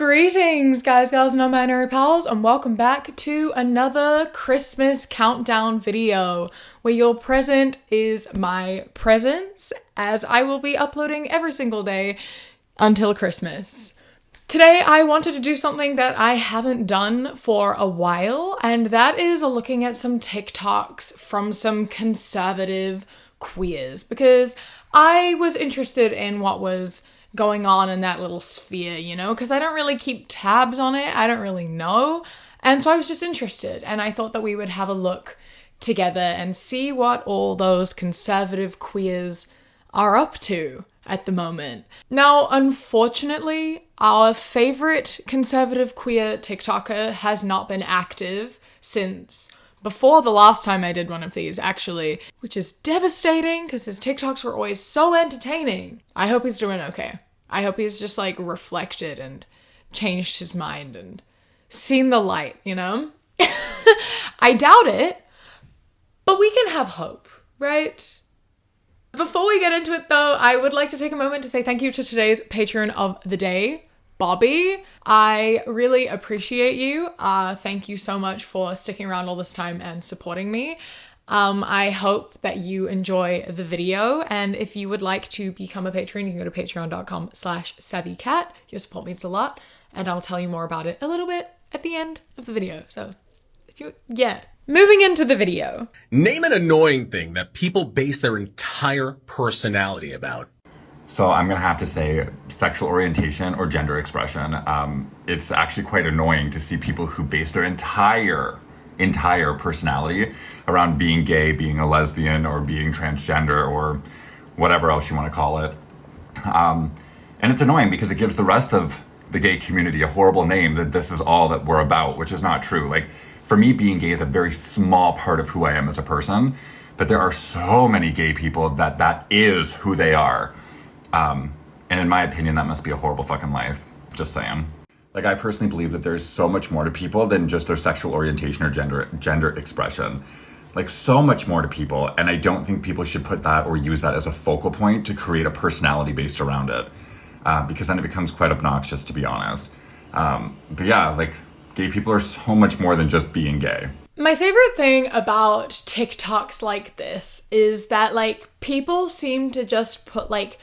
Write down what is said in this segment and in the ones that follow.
Greetings, guys, gals, non-binary pals, and welcome back to another Christmas countdown video where your present is my presents, as I will be uploading every single day until Christmas. Today, I wanted to do something that I haven't done for a while, and that is looking at some TikToks from some conservative queers, because I was interested in what was going on in that little sphere, you know, because I don't really keep tabs on it. I don't really know. And so I was just interested, and I thought that we would have a look together and see what all those conservative queers are up to at the moment. Now, unfortunately, our favorite conservative queer TikToker has not been active since before the last time I did one of these, actually, which is devastating because his TikToks were always so entertaining. I hope he's doing okay. I hope he's just like reflected and changed his mind and seen the light, you know? I doubt it, but we can have hope, right? Before we get into it though, I would like to take a moment to say thank you to today's patron of the day, Bobby. I really appreciate you. Thank you so much for sticking around all this time and supporting me. I hope that you enjoy the video, and if you would like to become a patron, you can go to patreon.com/savvycat. Your support means a lot, and I'll tell you more about it a little bit at the end of the video. So, moving into the video. Name an annoying thing that people base their entire personality about. So I'm gonna have to say sexual orientation or gender expression. It's actually quite annoying to see people who base their entire personality around being gay, being a lesbian, or being transgender, or whatever else you want to call it. And it's annoying because it gives the rest of the gay community a horrible name that this is all that we're about, which is not true. Like, for me, being gay is a very small part of who I am as a person, but there are so many gay people that is who they are. And in my opinion, that must be a horrible fucking life. Just saying. Like, I personally believe that there's so much more to people than just their sexual orientation or gender expression. Like, so much more to people, and I don't think people should put that or use that as a focal point to create a personality based around it, because then it becomes quite obnoxious, to be honest. But yeah, like, gay people are so much more than just being gay. My favorite thing about TikToks like this is that, like, people seem to just put, like,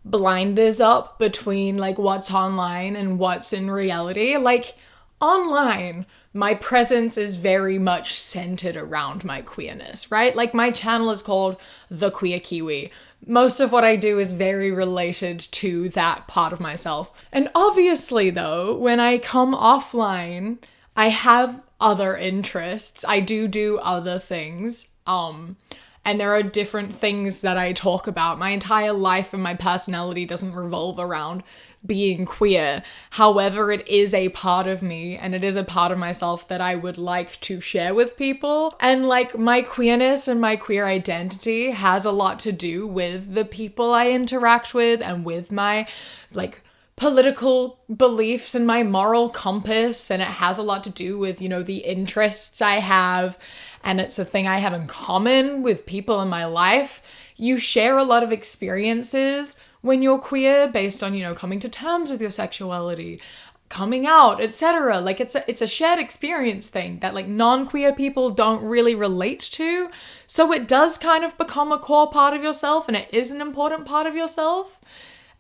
blinders up between like what's online and what's in reality. Like, online, my presence is very much centered around my queerness, right? Like, my channel is called The Queer Kiwi. Most of what I do is very related to that part of myself. And obviously though, when I come offline, I have other interests. I do other things. And there are different things that I talk about. My entire life and my personality doesn't revolve around being queer. However, it is a part of me, and it is a part of myself that I would like to share with people. And like, my queerness and my queer identity has a lot to do with the people I interact with and with my like political beliefs and my moral compass, and it has a lot to do with, you know, the interests I have, and it's a thing I have in common with people in my life. You share a lot of experiences when you're queer based on, you know, coming to terms with your sexuality, coming out, etc. Like, it's a shared experience thing that like non-queer people don't really relate to. So it does kind of become a core part of yourself, and it is an important part of yourself.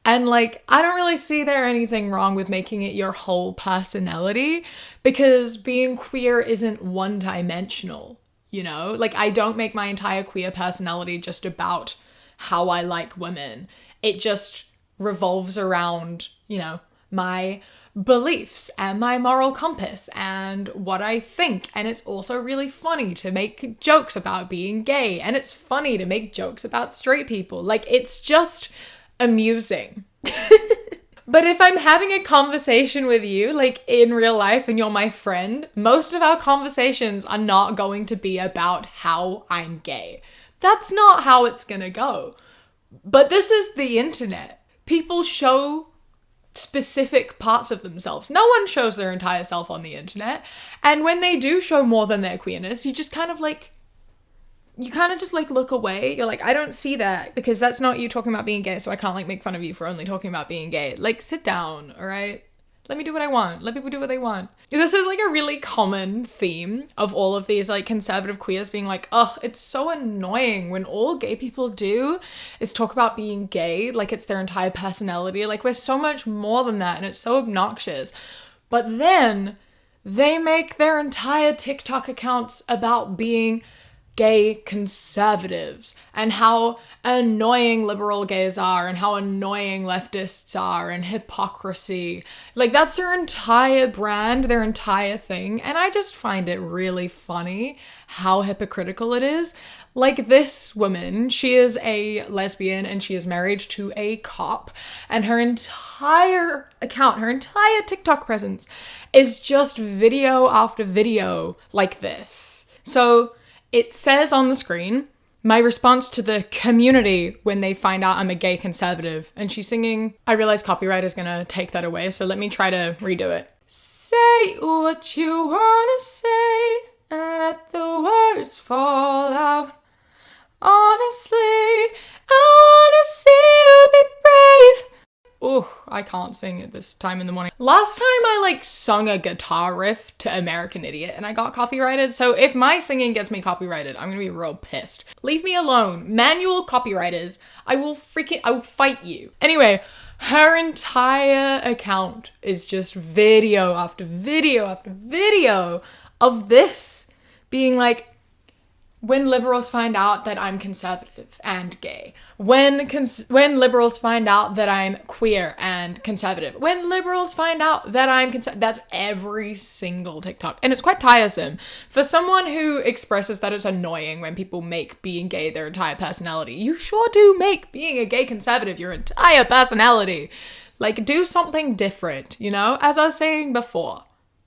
And like, I don't really see there anything wrong with making it your whole personality, because being queer isn't one-dimensional, you know? Like, I don't make my entire queer personality just about how I like women. It just revolves around, you know, my beliefs and my moral compass and what I think. And it's also really funny to make jokes about being gay, and it's funny to make jokes about straight people. Like, it's just amusing. But if I'm having a conversation with you, like in real life, and you're my friend, most of our conversations are not going to be about how I'm gay. That's not how it's gonna go. But this is the internet. People show specific parts of themselves. No one shows their entire self on the internet. And when they do show more than their queerness, you just kind of just like look away. You're like, I don't see that, because that's not you talking about being gay, so I can't like make fun of you for only talking about being gay. Like, sit down, all right? Let me do what I want. Let people do what they want. This is like a really common theme of all of these like conservative queers being like, ugh, it's so annoying when all gay people do is talk about being gay like it's their entire personality. Like we're so much more than that and it's so obnoxious. But then they make their entire TikTok accounts about being gay conservatives and how annoying liberal gays are and how annoying leftists are and hypocrisy. Like that's their entire brand, their entire thing. And I just find it really funny how hypocritical it is. Like this woman, she is a lesbian and she is married to a cop, and her entire account, her entire TikTok presence is just video after video like this. So it says on the screen, my response to the community when they find out I'm a gay conservative. And she's singing, I realize copyright is gonna take that away, so let me try to redo it. Say what you wanna say and let the words fall out. Honestly, I wanna see you be brave. Oh, I can't sing at this time in the morning. Last time I like sung a guitar riff to American Idiot and I got copyrighted. So if my singing gets me copyrighted, I'm gonna be real pissed. Leave me alone. Manual copywriters. I will fight you. Anyway, her entire account is just video after video after video of this being like, when liberals find out that I'm conservative and gay, when liberals find out that I'm queer and conservative, when liberals find out that I'm that's every single TikTok. And it's quite tiresome. For someone who expresses that it's annoying when people make being gay their entire personality, you sure do make being a gay conservative your entire personality. Like, do something different, you know? As I was saying before,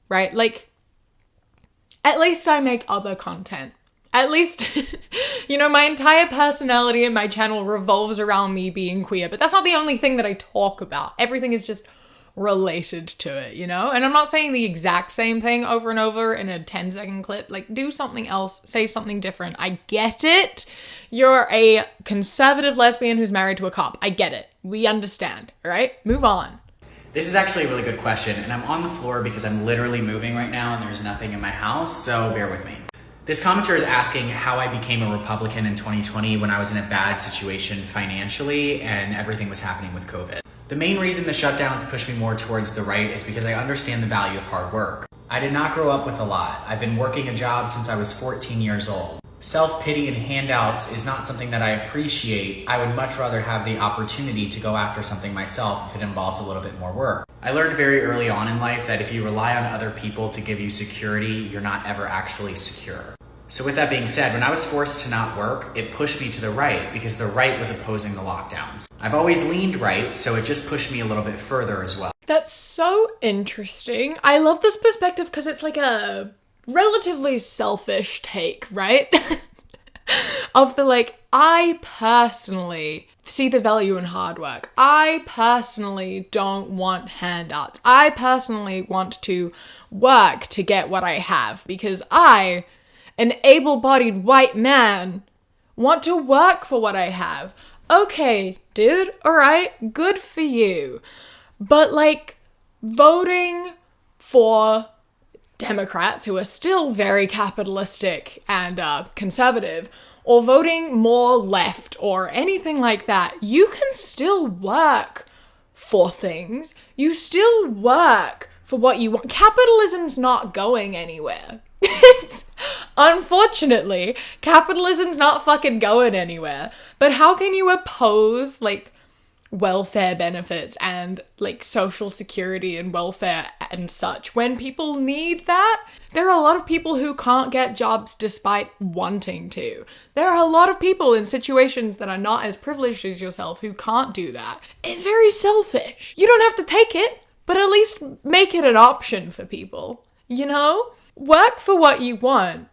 right? Like, at least I make other content. At least, you know, my entire personality in my channel revolves around me being queer, but that's not the only thing that I talk about. Everything is just related to it, you know? And I'm not saying the exact same thing over and over in a 10-second clip. Like, do something else, say something different. I get it. You're a conservative lesbian who's married to a cop. I get it. We understand, all right? Move on. This is actually a really good question, and I'm on the floor because I'm literally moving right now and there's nothing in my house, so bear with me. This commenter is asking how I became a Republican in 2020 when I was in a bad situation financially and everything was happening with COVID. The main reason the shutdowns pushed me more towards the right is because I understand the value of hard work. I did not grow up with a lot. I've been working a job since I was 14 years old. Self-pity and handouts is not something that I appreciate. I would much rather have the opportunity to go after something myself if it involves a little bit more work. I learned very early on in life that if you rely on other people to give you security, you're not ever actually secure. So with that being said, when I was forced to not work, it pushed me to the right because the right was opposing the lockdowns. I've always leaned right, so it just pushed me a little bit further as well. That's so interesting. I love this perspective because it's like a relatively selfish take, right? Of the like, I personally see the value in hard work. I personally don't want handouts. I personally want to work to get what I have because I, an able-bodied white man, want to work for what I have. Okay, dude, alright, good for you. But like, voting for Democrats who are still very capitalistic and conservative, or voting more left or anything like that, you can still work for things. You still work for what you want. Capitalism's not going anywhere. Unfortunately, capitalism's not fucking going anywhere. But how can you oppose, like, welfare benefits and like social security and welfare and such when people need that? There are a lot of people who can't get jobs despite wanting to. There are a lot of people in situations that are not as privileged as yourself who can't do that. It's very selfish. You don't have to take it, but at least make it an option for people, you know? Work for what you want.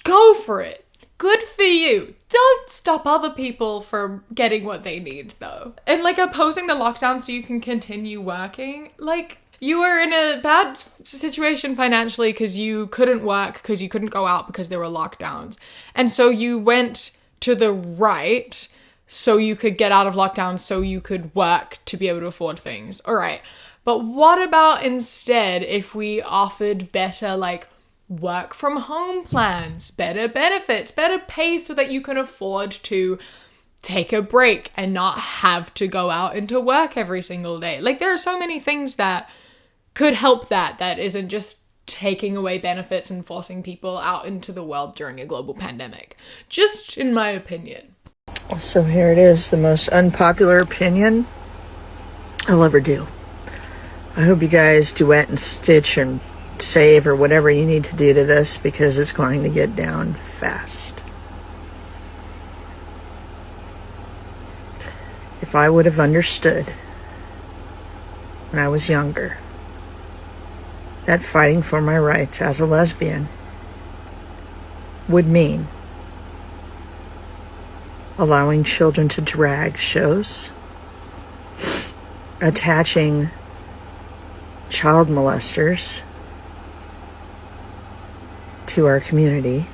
Go for it. Good for you. Don't stop other people from getting what they need, though. And, like, opposing the lockdown so you can continue working. Like, you were in a bad situation financially because you couldn't work, because you couldn't go out because there were lockdowns. And so you went to the right so you could get out of lockdown so you could work to be able to afford things. All right. But what about instead if we offered better, like, work from home plans, better benefits, better pay so that you can afford to take a break and not have to go out into work every single day? Like, there are so many things that could help that isn't just taking away benefits and forcing people out into the world during a global pandemic. Just in my opinion. So here it is, the most unpopular opinion I'll ever do. I hope you guys duet and stitch and save or whatever you need to do to this, because it's going to get down fast. If I would have understood when I was younger that fighting for my rights as a lesbian would mean allowing children to drag shows, attaching child molesters to our community,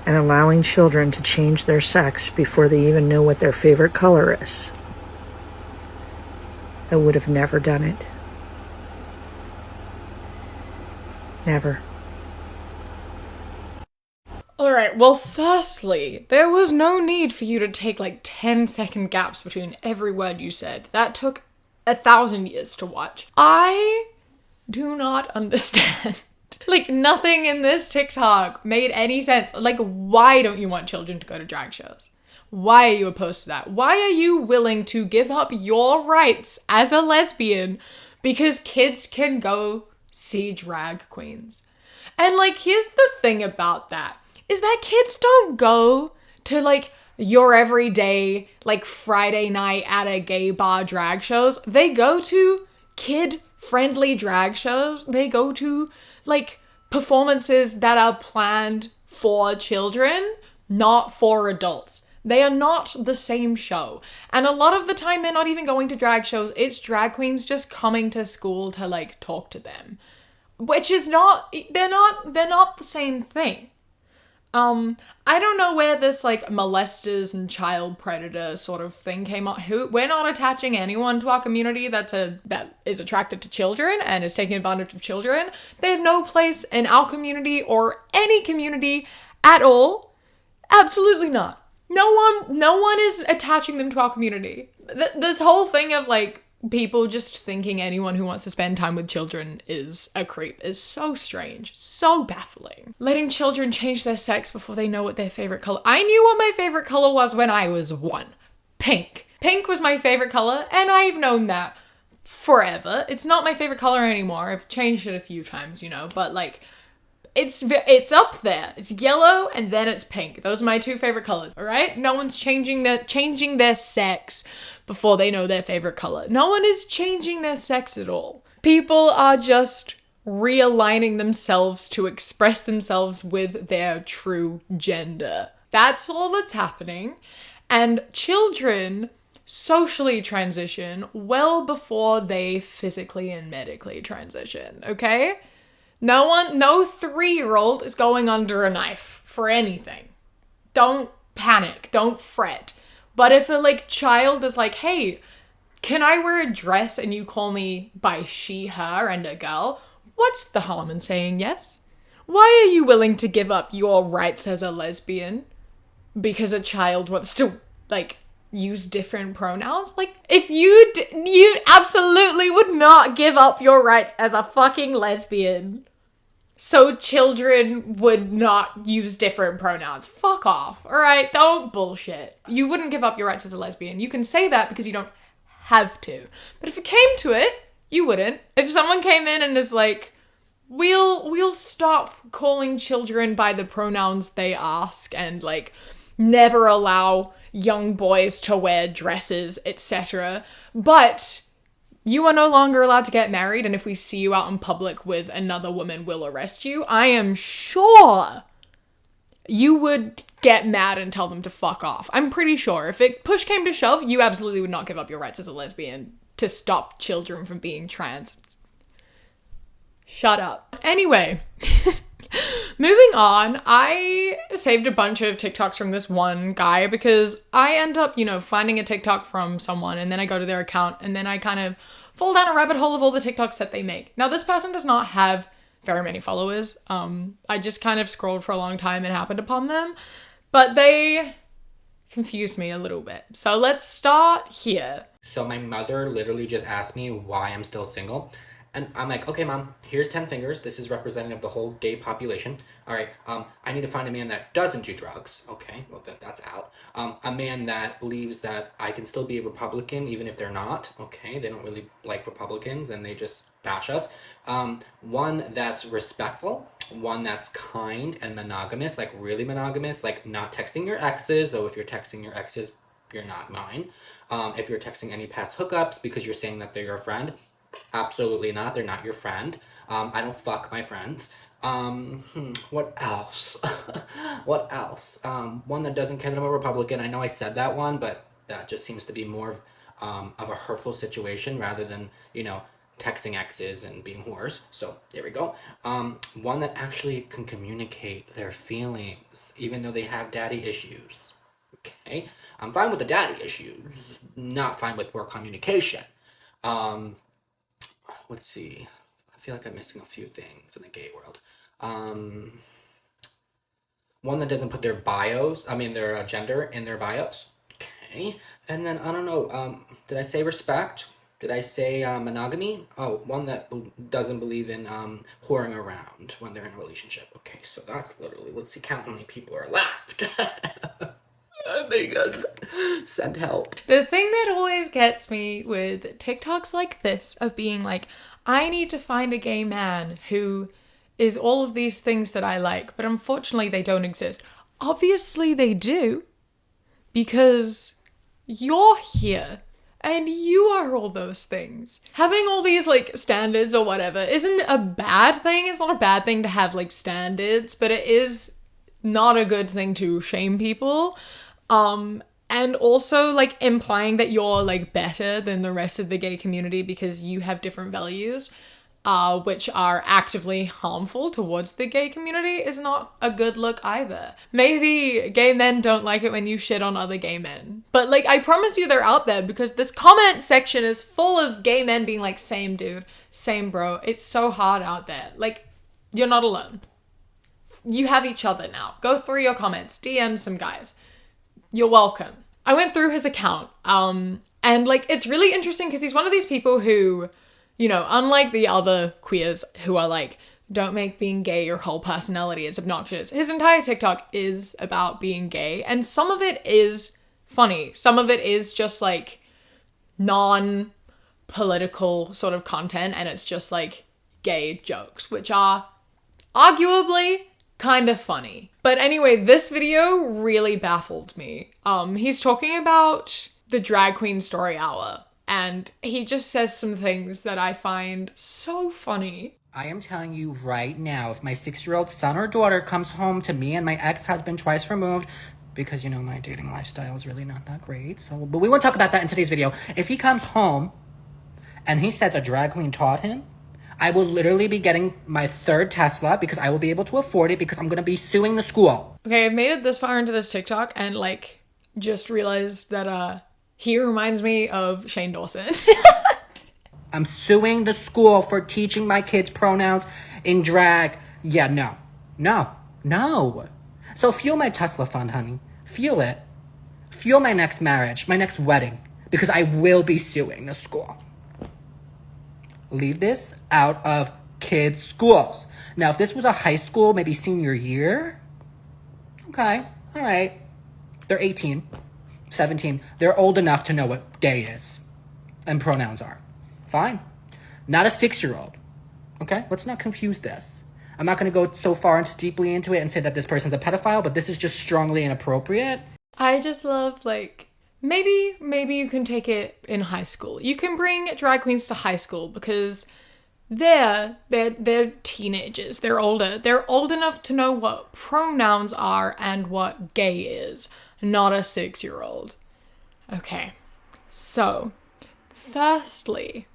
and allowing children to change their sex before they even know what their favorite color is, I would have never done it. Never. Alright, well, firstly, there was no need for you to take like 10-second gaps between every word you said. That took 1,000 years to watch. I do not understand. Like, nothing in this TikTok made any sense. Like, why don't you want children to go to drag shows? Why are you opposed to that? Why are you willing to give up your rights as a lesbian because kids can go see drag queens? And, like, here's the thing about that, is that kids don't go to, like, your everyday, like, Friday night at a gay bar drag shows. They go to kid-friendly drag shows. They go to, like, performances that are planned for children, not for adults. They are not the same show. And a lot of the time, they're not even going to drag shows. It's drag queens just coming to school to, like, talk to them. Which is not, they're not the same thing. I don't know where this, like, molesters and child predator sort of thing came up. We're not attaching anyone to our community that is attracted to children and is taking advantage of children. They have no place in our community or any community at all. Absolutely not. No one is attaching them to our community. This whole thing of, like, people just thinking anyone who wants to spend time with children is a creep is so strange, so baffling. Letting children change their sex before they know what their favorite color. I knew what my favorite color was when I was 1. Pink. Pink was my favorite color, and I've known that forever. It's not my favorite color anymore. I've changed it a few times, you know, but, like, it's up there. It's yellow and then it's pink. Those are my 2 favorite colors, all right? No one's changing their sex before they know their favorite color. No one is changing their sex at all. People are just realigning themselves to express themselves with their true gender. That's all that's happening. And children socially transition well before they physically and medically transition, okay? No 3-year-old is going under a knife for anything. Don't panic. Don't fret. But if a, like, child is like, hey, can I wear a dress and you call me by she, her, and a girl? What's the harm in saying yes? Why are you willing to give up your rights as a lesbian because a child wants to, like, use different pronouns? Like, if you absolutely would not give up your rights as a fucking lesbian so children would not use different pronouns. Fuck off, alright? Don't bullshit. You wouldn't give up your rights as a lesbian. You can say that because you don't have to. But if it came to it, you wouldn't. If someone came in and is like, we'll stop calling children by the pronouns they ask and, like, never allow young boys to wear dresses, etc. But you are no longer allowed to get married, and if we see you out in public with another woman, we'll arrest you. I am sure you would get mad and tell them to fuck off. I'm pretty sure. If it push came to shove, you absolutely would not give up your rights as a lesbian to stop children from being trans. Shut up. Anyway, Moving on, I saved a bunch of TikToks from this one guy because I end up, finding a TikTok from someone and then I go to their account and then I kind of fall down a rabbit hole of all the TikToks that they make. Now, this person does not have very many followers. I just kind of scrolled for a long time and happened upon them, but they confused me a little bit. So let's start here. So my mother literally just asked me why I'm still single. And I'm like, okay, mom, here's 10 fingers. This is representative of the whole gay population. All right, I need to find a man that doesn't do drugs. Okay, well, that's out. A man that believes that I can still be a Republican even if they're not. Okay, they don't really like Republicans and they just bash us. One that's respectful. One that's kind and monogamous, like really monogamous, like not texting your exes. So if you're texting your exes, you're not mine. If you're texting any past hookups because you're saying that they're your friend, absolutely not. They're not your friend. I don't fuck my friends. What else? What else? One that doesn't care that I'm a Republican. I know I said that one, but that just seems to be more of a hurtful situation rather than, texting exes and being whores. So there we go. One that actually can communicate their feelings, even though they have daddy issues. Okay? I'm fine with the daddy issues, not fine with poor communication. Let's see. I feel like I'm missing a few things in the gay world. One that doesn't put their their gender in their bios. Okay. And then, I don't know, did I say respect? Did I say monogamy? Oh, one that doesn't believe in whoring around when they're in a relationship. Okay, so that's literally, let's see, count how many people are left. Send help. The thing that always gets me with TikToks like this of being like, I need to find a gay man who is all of these things that I like, but unfortunately they don't exist. Obviously they do, because you're here and you are all those things. Having all these like standards or whatever isn't a bad thing. It's not a bad thing to have like standards, but it is not a good thing to shame people. And also like implying that you're like better than the rest of the gay community because you have different values, which are actively harmful towards the gay community is not a good look either. Maybe gay men don't like it when you shit on other gay men, but like I promise you they're out there because this comment section is full of gay men being like, same dude, same bro. It's so hard out there. Like, you're not alone. You have each other now. Go through your comments, DM some guys. You're welcome. I went through his account, and like, it's really interesting because he's one of these people who, unlike the other queers who are like, don't make being gay your whole personality, it's obnoxious. His entire TikTok is about being gay, and some of it is funny. Some of it is just like non-political sort of content, and it's just like gay jokes, which are arguably kind of funny. But anyway, this video really baffled me. He's talking about the drag queen story hour, and he just says some things that I find so funny. I am telling you right now, if my 6-year-old son or daughter comes home to me and my ex-husband twice removed, because my dating lifestyle is really not that great, but we won't talk about that in today's video. If he comes home and he says a drag queen taught him, I will literally be getting my 3rd Tesla because I will be able to afford it because I'm going to be suing the school. Okay, I've made it this far into this TikTok and like just realized that he reminds me of Shane Dawson. I'm suing the school for teaching my kids pronouns in drag. Yeah, no. So fuel my Tesla fund, honey. Fuel it. Fuel my next marriage, my next wedding, because I will be suing the school. Leave this out of kids' schools. Now, if this was a high school, maybe senior year, okay, all right. They're 18, 17. They're old enough to know what gay is and pronouns are. Fine. Not a 6-year-old. Okay? Let's not confuse this. I'm not going to go so far deeply into it and say that this person's a pedophile, but this is just strongly inappropriate. I just love, like, maybe you can take it in high school. You can bring drag queens to high school because they're teenagers. They're older. They're old enough to know what pronouns are and what gay is, not a 6-year-old. Okay. So, firstly,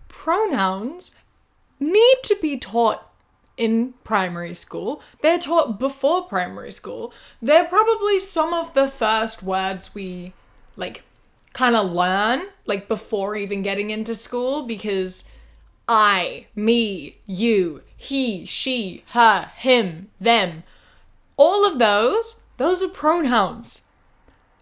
pronouns need to be taught in primary school. They're taught before primary school. They're probably some of the first words we, like, kind of learn, like, before even getting into school, because I, me, you, he, she, her, him, them, all of those are pronouns.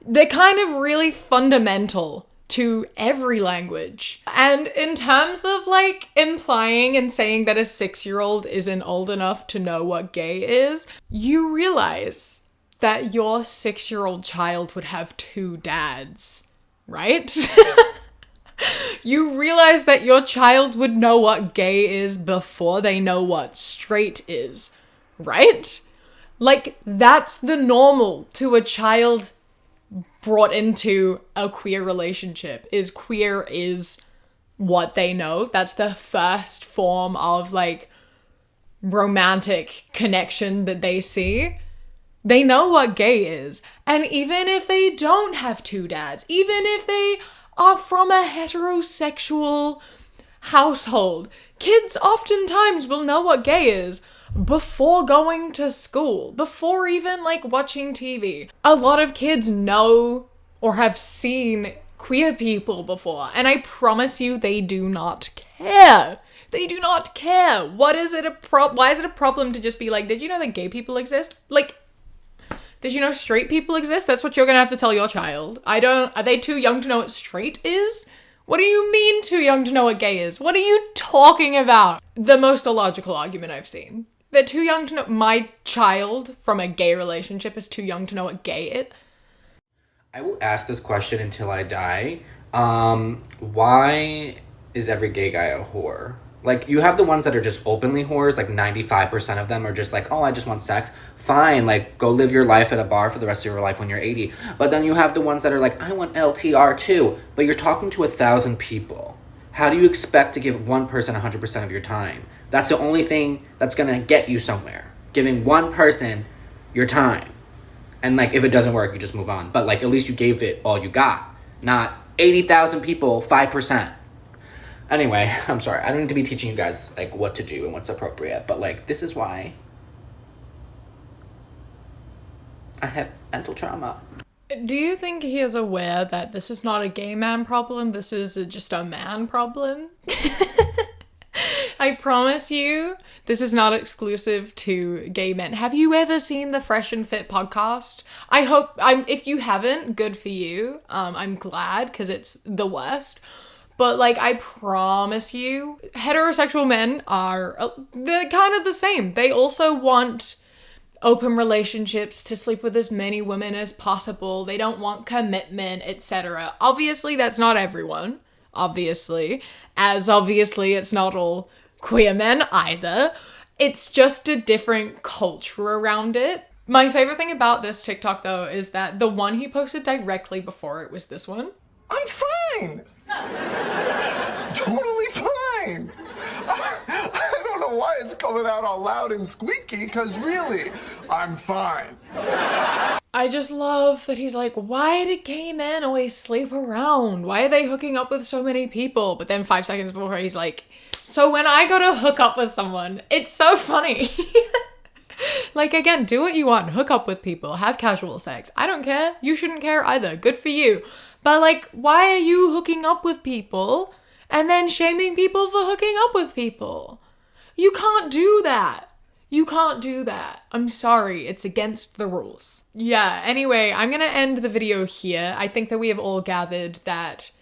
They're kind of really fundamental to every language. And in terms of, like, implying and saying that a 6-year-old isn't old enough to know what gay is, you realize that your 6-year-old child would have 2 dads, right? You realize that your child would know what gay is before they know what straight is, right? Like, that's the normal to a child brought into a queer relationship. Is queer is what they know. That's the first form of, like, romantic connection that they see. They know what gay is. And even if they don't have 2 dads, even if they are from a heterosexual household, kids oftentimes will know what gay is before going to school, before even, like, watching TV. A lot of kids know or have seen queer people before, and I promise you they do not care. They do not care. Why is it a problem to just be like, did you know that gay people exist? Like, did you know straight people exist? That's what you're gonna have to tell your child. Are they too young to know what straight is? What do you mean too young to know what gay is? What are you talking about? The most illogical argument I've seen. They're too young to know. My child from a gay relationship is too young to know what gay is. I will ask this question until I die. Why is every gay guy a whore? Like, you have the ones that are just openly whores, like 95% of them are just like, oh, I just want sex. Fine, like, go live your life at a bar for the rest of your life when you're 80. But then you have the ones that are like, I want LTR too. But you're talking to 1,000 people. How do you expect to give one person 100% of your time? That's the only thing that's gonna get you somewhere. Giving one person your time. And, like, if it doesn't work, you just move on. But, like, at least you gave it all you got. Not 80,000 people, 5%. Anyway, I'm sorry. I don't need to be teaching you guys, like, what to do and what's appropriate. But, like, this is why I have mental trauma. Do you think he is aware that this is not a gay man problem? This is just a man problem? I promise you, this is not exclusive to gay men. Have you ever seen the Fresh and Fit podcast? If you haven't, good for you. I'm glad, because it's the worst. But, like, I promise you, heterosexual men they're kind of the same. They also want open relationships, to sleep with as many women as possible. They don't want commitment, etc. Obviously, that's not everyone. Obviously. As obviously, it's not all queer men either. It's just a different culture around it. My favorite thing about this TikTok, though, is that the one he posted directly before it was this one. I'm fine. Totally fine. I don't know why it's coming out all loud and squeaky, because really, I'm fine. I just love that he's like, why do gay men always sleep around? Why are they hooking up with so many people? But then 5 seconds before, he's like, so when I go to hook up with someone, it's so funny. Like, again, do what you want. Hook up with people. Have casual sex. I don't care. You shouldn't care either. Good for you. But, like, why are you hooking up with people and then shaming people for hooking up with people? You can't do that. You can't do that. I'm sorry. It's against the rules. Yeah, anyway, I'm gonna end the video here. I think that we have all gathered that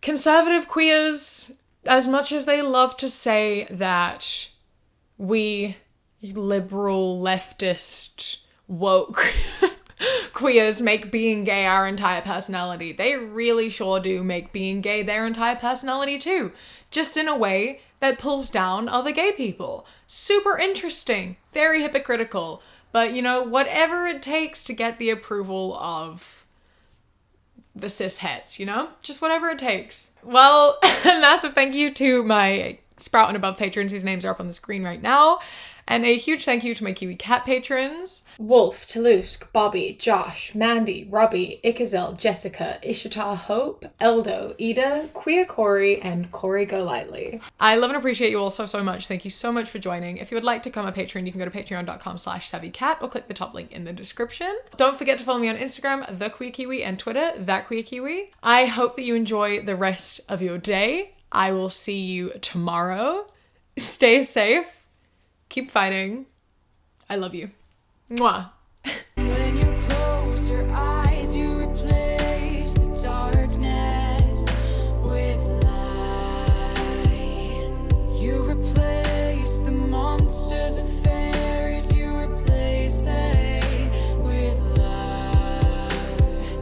conservative queers, as much as they love to say that we liberal, leftist, woke queers make being gay our entire personality, they really sure do make being gay their entire personality too. Just in a way that pulls down other gay people. Super interesting. Very hypocritical. But, you know, whatever it takes to get the approval of the cis-hets, you know? Just whatever it takes. Well, a massive thank you to my Sprout and Above patrons whose names are up on the screen right now. And a huge thank you to my Kiwi Cat patrons. Wolf, Toulouse, Bobby, Josh, Mandy, Robbie, Ikazel, Jessica, Ishita Hope, Eldo, Ida, Queer Corey, and Corey Golightly. I love and appreciate you all so, so much. Thank you so much for joining. If you would like to become a patron, you can go to patreon.com/savvycat or click the top link in the description. Don't forget to follow me on Instagram, The Queer Kiwi, and Twitter, That Queer Kiwi. I hope that you enjoy the rest of your day. I will see you tomorrow. Stay safe. Keep fighting. I love you. Mwah. When you close your eyes.